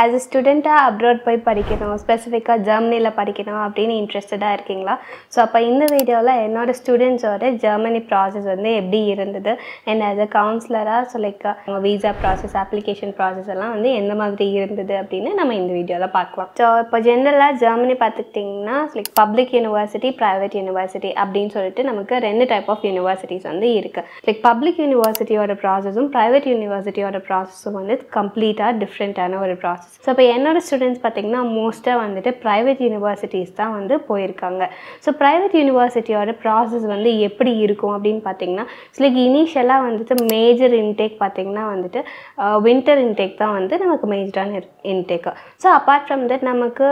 as a student abroad போய் படிக்கணும் ஸ்பெசிஃபிக்காக ஜெர்மனியில் படிக்கணும் அப்படின்னு இன்ட்ரெஸ்டடாக இருக்கீங்களா? ஸோ அப்போ இந்த வீடியோவில் என்னோடய ஸ்டூடெண்ட்ஸோட ஜெர்மனி ப்ராசஸ் வந்து எப்படி இருந்தது அண்ட் as a கவுன்சிலராக ஸோ லைக் அவங்க வீசா ப்ராசஸ் அப்ளிகேஷன் ப்ராசஸ் எல்லாம் வந்து எந்த மாதிரி இருந்தது அப்படின்னு நம்ம இந்த வீடியோவில் பார்க்கலாம். ஸோ இப்போ ஜென்ரலாக ஜெர்மனி பார்த்துக்கிட்டிங்கன்னா like public university private university அப்படின்னு சொல்லிட்டு நமக்கு 2 டைப் ஆஃப் யூனிவர்சிட்டிஸ் வந்து இருக்குது. லைக் பப்ளிக் யூனிவர்சிட்டியோட ப்ராசஸும் ப்ரைவேட் யூனிவர்சிட்டியோட ப்ராசஸும் வந்து கம்ப்ளீட்டாக டிஃப்ரெண்ட்டான ஒரு ப்ராசஸ். ஸோ இப்போ என்னோட ஸ்டூடெண்ட்ஸ் பார்த்திங்கன்னா மோஸ்ட்டாக வந்துட்டு ப்ரைவேட் யூனிவர்சிட்டிஸ் தான் வந்து போயிருக்காங்க. ஸோ ப்ரைவேட் யூனிவர்சிட்டியோட ப்ராசஸ் வந்து எப்படி இருக்கும் அப்படின்னு பார்த்தீங்கன்னா லைக் இனிஷியலாக வந்துட்டு மேஜர் இன்டேக் பார்த்திங்கன்னா வந்துட்டு வின்டர் இன்டேக் தான் வந்து நமக்கு மேஜரான intake. So apart from that நமக்கு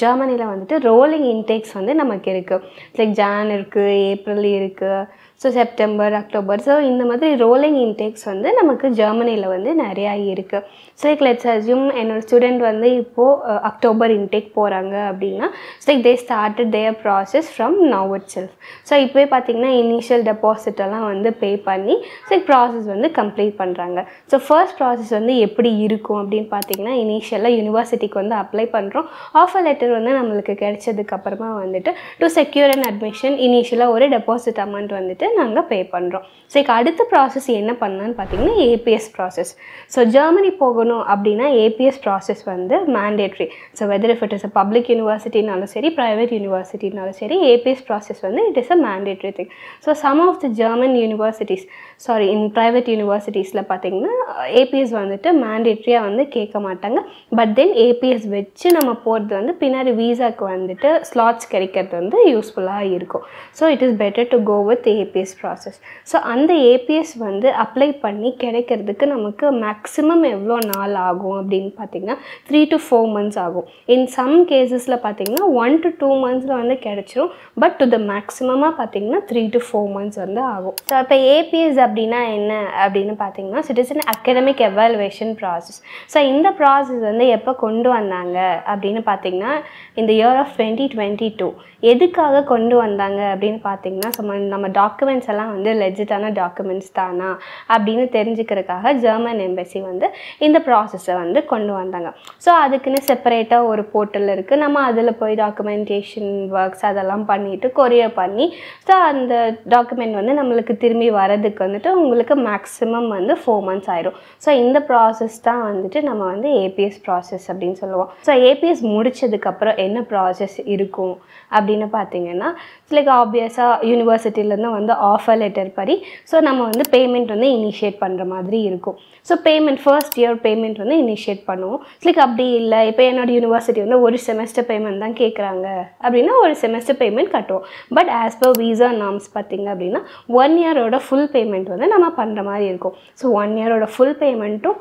ஜெர்மனியில் வந்துட்டு ரோலிங் இன்டேக்ஸ் வந்து நமக்கு இருக்குது. லைக் ஜான் இருக்குது, ஏப்ரல் இருக்குது, ஸோ செப்டம்பர், அக்டோபர். ஸோ இந்த மாதிரி ரோலிங் இன்டேக்ஸ் வந்து நமக்கு ஜெர்மனியில் வந்து நிறையா இருக்குது. ஸோ லைக் லெட்ஸ் அஸ்யூம் என்னோடய ஸ்டூடெண்ட் வந்து இப்போது அக்டோபர் இன்டேக் போகிறாங்க அப்படின்னா like they started their process from now itself. So இப்போவே பார்த்திங்கன்னா இனிஷியல் டெபாசிட்டெல்லாம் வந்து பே பண்ணி லைக் ப்ராசஸ் வந்து கம்ப்ளீட் பண்ணுறாங்க. ஸோ ஃபர்ஸ்ட் ப்ராசஸ் வந்து எப்படி இருக்கும் அப்படின்னு பார்த்திங்கன்னா இனிஷியலாக யூனிவர்சிட்டிக்கு வந்து அப்ளை பண்ணுறோம். ஆஃபர் லெட்டர் வந்து நம்மளுக்கு கிடைச்சதுக்கப்புறமா வந்துட்டு டு செக்யூர் அண்ட் அட்மிஷன் இனிஷியலாக ஒரு டெபாசிட் அமௌண்ட் வந்துட்டு நாங்கள் பே பண்ணுறோம். ஸோ இப்போ அடுத்த ப்ராசஸ் என்ன பண்ணலான்னு பார்த்தீங்கன்னா ஏபிஎஸ் ப்ராசஸ். ஸோ ஜெர்மனி போகணும் அப்படின்னா ஏபிஎஸ் ப்ராசஸ் வந்து mandatory. So whether if it is a public யூனிவர்சிட்டினாலும் சரி ப்ரைவேட் யூனிவர்சிட்டினாலும் சரி ஏபிஎஸ் ப்ராசஸ் வந்து it is a mandatory thing. So some of the German universities in private யூனிவர்சிட்டிஸில் பார்த்தீங்கன்னா ஏபிஎஸ் வந்துட்டு மேண்டேட்ரியாக வந்து கேட்க மாட்டாங்க. பட் தென் ஏபிஎஸ் வச்சு நம்ம போகிறது வந்து பின்னாடி வீசாக்கு வந்துட்டு ஸ்லாட்ஸ் கிடைக்கிறது வந்து யூஸ்ஃபுல்லாக இருக்கும். So it is better to go with APS process. So அந்த ஏபிஎஸ் வந்து அப்ளை பண்ணி கிடைக்கிறதுக்கு நமக்கு மேக்ஸிமம் எவ்வளோ நாள் ஆகும் அப்படின்னு பார்த்திங்கன்னா 3 to 4 months ஆகும். இன் சம் கேசஸில் பார்த்திங்கன்னா 1 to 2 months வந்து கிடைச்சிரும். பட் டு த மேக்ஸிமமாக பார்த்திங்கன்னா 3 to 4 months வந்து ஆகும். ஸோ இப்போ ஏபிஎஸ் அப்படின்னா என்ன அப்படின்னு பார்த்தீங்கன்னா it is an academic evaluation process. So இந்த ப்ராசஸ் வந்து எப்போ கொண்டு வந்தாங்க அப்படின்னு பார்த்தீங்கன்னா இந்த இயர் ஆஃப் 2022. எதுக்காக கொண்டு வந்தாங்க அப்படின்னு பார்த்தீங்கன்னா நம்ம டாக்குமெண்ட்ஸ் எல்லாம் வந்து லெஜிட்டான டாக்குமெண்ட்ஸ் தானா அப்படின்னு தெரிஞ்சுக்கிறதுக்காக ஜெர்மன் எம்பசி வந்து இந்த ப்ராசஸை வந்து கொண்டு வந்தாங்க. ஸோ அதுக்குன்னு செப்பரேட்டாக ஒரு போர்ட்டல் இருக்குது. நம்ம அதில் போய் டாக்குமெண்டேஷன் ஒர்க்ஸ் அதெல்லாம் பண்ணிவிட்டு கொரியர் பண்ணி ஸோ அந்த டாக்குமெண்ட் வந்து நம்மளுக்கு திரும்பி வரதுக்கு வந்துட்டு உங்களுக்கு மேக்ஸிமம் வந்து 4 months ஆயிடும். ஸோ இந்த ப்ராசஸ் தான் வந்துட்டு நம்ம வந்து ஏபிஎஸ் ப்ராசஸ் அப்படின்னு சொல்லுவோம். ஸோ ஏபிஎஸ் முடித்ததுக்கப்புறம் என்ன ப்ராசஸ் இருக்கும் அப்படின்னு பார்த்தீங்கன்னா லைக் ஆப்வியஸாக யூனிவர்சிட்டியிலேருந்து வந்து ஆஃபர் லெட்டர் படி ஸோ நம்ம வந்து பேமெண்ட் வந்து இனிஷியேட் பண்ணுற மாதிரி இருக்கும். So payment first year payment வந்து இனிஷியேட் பண்ணுவோம். லைக் அப்படி இல்லை இப்போ என்னோடய யூனிவர்சிட்டி வந்து ஒரு செமஸ்டர் பேமெண்ட் தான் கேட்குறாங்க அப்படின்னா ஒரு செமஸ்டர் பேமெண்ட் கட்டுவோம். But as per visa norms பார்த்திங்க அப்படின்னா 1 yearோட ஃபுல் பேமெண்ட் வந்து நம்ம பண்ணுற மாதிரி இருக்கும். ஸோ 1 yearோட ஃபுல் பேமெண்ட்டும்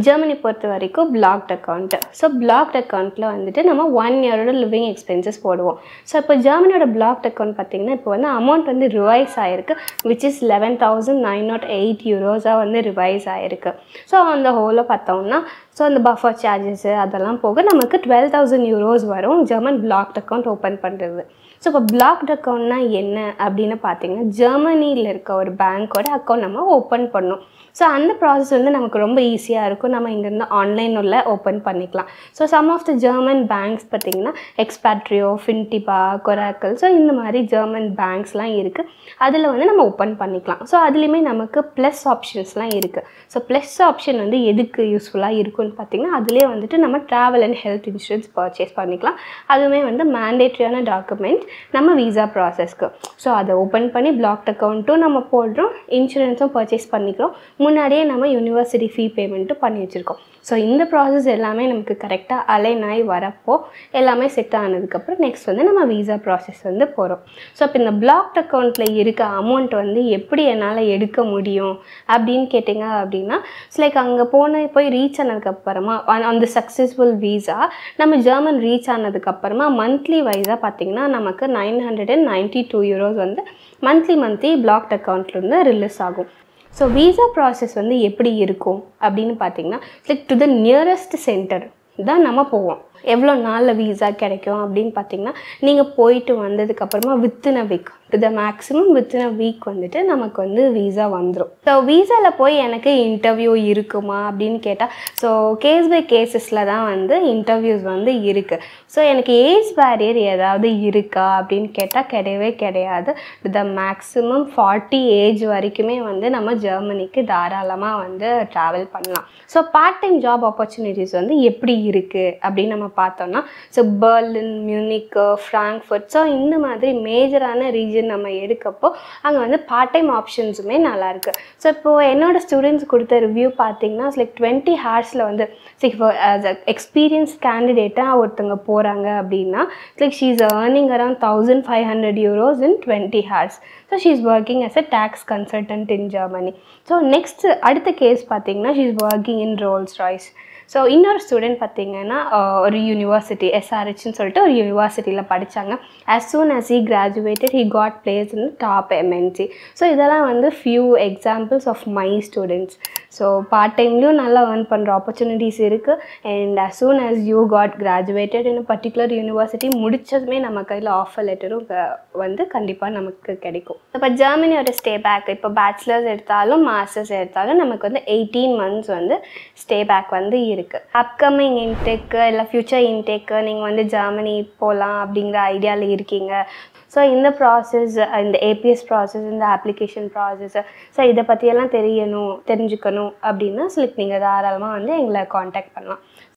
ஜெர்மனி பொறுத்த வரைக்கும் பிளாக்ட் அக்கௌண்ட்டு. ஸோ பிளாக்ட் அக்கௌண்ட்டில் வந்துட்டு நம்ம 1 yearோட லிவிங் எக்ஸ்பென்சஸ் போடுவோம். ஸோ இப்போ ஜெர்மனியோட பிளாக்ட் அக்கௌண்ட் பார்த்திங்கன்னா இப்போ வந்து அமௌண்ட் வந்து ரிவைஸ் ஆகிருக்கு விச் இஸ் 11,908 euros வந்து ரிவைஸ் ஆகிருக்கு. ஸோ அந்த ஹோலில் பார்த்தோம்னா ஸோ அந்த பஃபர் சார்ஜஸ்ஸு அதெல்லாம் போக நமக்கு 12,000 euros வரும் ஜெர்மன் பிளாக்ட் அக்கௌண்ட் ஓப்பன் பண்ணுறது. ஸோ இப்போ பிளாக்ட் அக்கௌண்ட்னா என்ன அப்படின்னு பார்த்தீங்கன்னா ஜெர்மனியில் இருக்க ஒரு பேங்க்கோட அக்கௌண்ட் நம்ம ஓப்பன் பண்ணோம். ஸோ அந்த ப்ராசஸ் வந்து நமக்கு ரொம்ப ஈஸியாக இருக்கும். நம்ம இங்கேருந்து ஆன்லைன் உள்ள ஓப்பன் பண்ணிக்கலாம். So some of the German banks பார்த்திங்கன்னா எக்ஸ்பேட்ரியோ, ஃபின்டிபா, கொராக்கல் ஸோ இந்த மாதிரி ஜெர்மன் பேங்க்ஸ்லாம் இருக்குது. அதில் வந்து நம்ம ஓப்பன் பண்ணிக்கலாம். ஸோ அதுலேயுமே நமக்கு ப்ளஸ் ஆப்ஷன்ஸ்லாம் இருக்குது. ஸோ ப்ளஸ் ஆப்ஷன் வந்து எதுக்கு யூஸ்ஃபுல்லாக இருக்குன்னு பார்த்திங்கன்னா அதுலேயே வந்துட்டு நம்ம travel and health insurance purchase பண்ணிக்கலாம். அதுவுமே வந்து மேண்டேட்ரியான டாக்குமெண்ட் நம்ம வீசா ப்ராசஸ்க்கு. ஸோ அதை ஓப்பன் பண்ணி பிளாக்ட் அக்கௌண்ட்டும் நம்ம போடுறோம், இன்சூரன்ஸும் பர்ச்சேஸ் பண்ணிக்கிறோம். முன்னாடியே நம்ம யூனிவர்சிட்டி ஃபீ பேமெண்ட்டும் பண்ணி வச்சுருக்கோம். ஸோ இந்த ப்ராசஸ் எல்லாமே நமக்கு கரெக்டாக அலைன் ஆகி வரப்போ எல்லாமே செட் ஆனதுக்கப்புறம் நெக்ஸ்ட் வந்து நம்ம வீசா ப்ராசஸ் வந்து போகிறோம். ஸோ இப்போ இந்த பிளாக்ட் அக்கௌண்ட்டில் இருக்க அமௌண்ட் வந்து எப்படி என்னால் எடுக்க முடியும் அப்படின்னு கேட்டிங்க அப்படின்னா லைக் அங்கே போய் ரீச் ஆனதுக்கப்புறமா அந்த சக்ஸஸ்ஃபுல் வீசா நம்ம ஜெர்மன் ரீச் ஆனதுக்கப்புறமா மந்த்லி வைஸாக பார்த்திங்கன்னா நமக்கு 992 euros வந்து மந்த்லி பிளாக்ட் அக்கௌண்ட்லேருந்து ரிலீஸ் ஆகும். ஸோ வீசா ப்ராசஸ் வந்து எப்படி இருக்கும் அப்படின்னு பார்த்தீங்கன்னா like to the nearest centre தான் நம்ம போவோம். எவ்வளோ நாளில் வீசா கிடைக்கும் அப்படின்னு பார்த்தீங்கன்னா நீங்கள் போயிட்டு வந்ததுக்கப்புறமா within a week to the maximum within a week வந்துட்டு நமக்கு வந்து வீசா வந்துடும். ஸோ வீசாவில் போய் எனக்கு இன்டர்வியூ இருக்குமா அப்படின்னு கேட்டால், ஸோ கேஸ் பை கேசஸில் தான் வந்து இன்டர்வியூஸ் வந்து இருக்குது. ஸோ எனக்கு ஏஜ் பேரியர் ஏதாவது இருக்கா அப்படின்னு கேட்டால் கிடையவே கிடையாது. டு த மேக்ஸிமம் 40 ஏஜ் வரைக்குமே வந்து நம்ம ஜெர்மனிக்கு தாராளமாக வந்து ட்ராவல் பண்ணலாம். So part time job opportunities வந்து எப்படி இருக்குது அப்படின்னு நம்ம பார்த்தோம்னா, so Berlin, Munich, Frankfurt, so இந்த மாதிரி மேஜரான ரீஜன் நம்ம எடுக்கப்போ அங்கே வந்து பார்ட் டைம் ஆப்ஷன்ஸுமே நல்லாயிருக்கு. ஸோ இப்போது என்னோடய ஸ்டூடெண்ட்ஸ் கொடுத்த ரிவ்யூ பார்த்தீங்கன்னா லைக் 20 ஹார்ஸில் வந்து இப்போ ஆஸ் அ எக்ஸ்பீரியன்ஸ் கேண்டிடேட்டாக ஒருத்தவங்க போகிறாங்க அப்படின்னா like she is earning around 1500 euros in 20 hours. So she is working as a tax consultant in Germany. So next அடுத்த கேஸ் பார்த்தீங்கன்னா she is working in Rolls Royce. So இன்னொரு student பார்த்தீங்கன்னா ஒரு university எஸ்ஆர்ஹெச்னு சொல்லிட்டு ஒரு யூனிவர்சிட்டியில் படித்தாங்க. as soon as he graduated he got placed in the top MNC. So இதெல்லாம் வந்து few examples of my students. So part டைம்லேயும் நல்லா earn பண்ணுற ஆப்பர்ச்சுனிட்டிஸ் இருக்குது. And as soon as you got graduated in a particular university முடிச்சதுமே நம்ம கையில் offer லெட்டரும் வந்து கண்டிப்பாக நமக்கு கிடைக்கும். இப்போ ஜெர்மனியோட ஸ்டே பேக், இப்போ பேச்சுலர்ஸ் எடுத்தாலும் மாஸ்டர்ஸ் எடுத்தாலும் நமக்கு வந்து 18 months வந்து ஸ்டே பேக் வந்து இருக்குது. அப்கமிங் இன்டேக்கு இல்லை ஃப்யூச்சர் இன்டேக்கு நீங்கள் வந்து ஜெர்மனி போகலாம் அப்படிங்கிற ஐடியாவில் இருக்கீங்க. ஸோ இந்த ப்ராசஸ், இந்த ஏபிஎஸ் ப்ராசஸ், இந்த அப்ளிகேஷன் ப்ராசஸ், ஸோ இதை பற்றியெல்லாம் தெரிஞ்சுக்கணும் அப்படின்னா நீங்கள் தாராளமாக வந்து எங்களை காண்டாக்ட் பண்ணலாம்.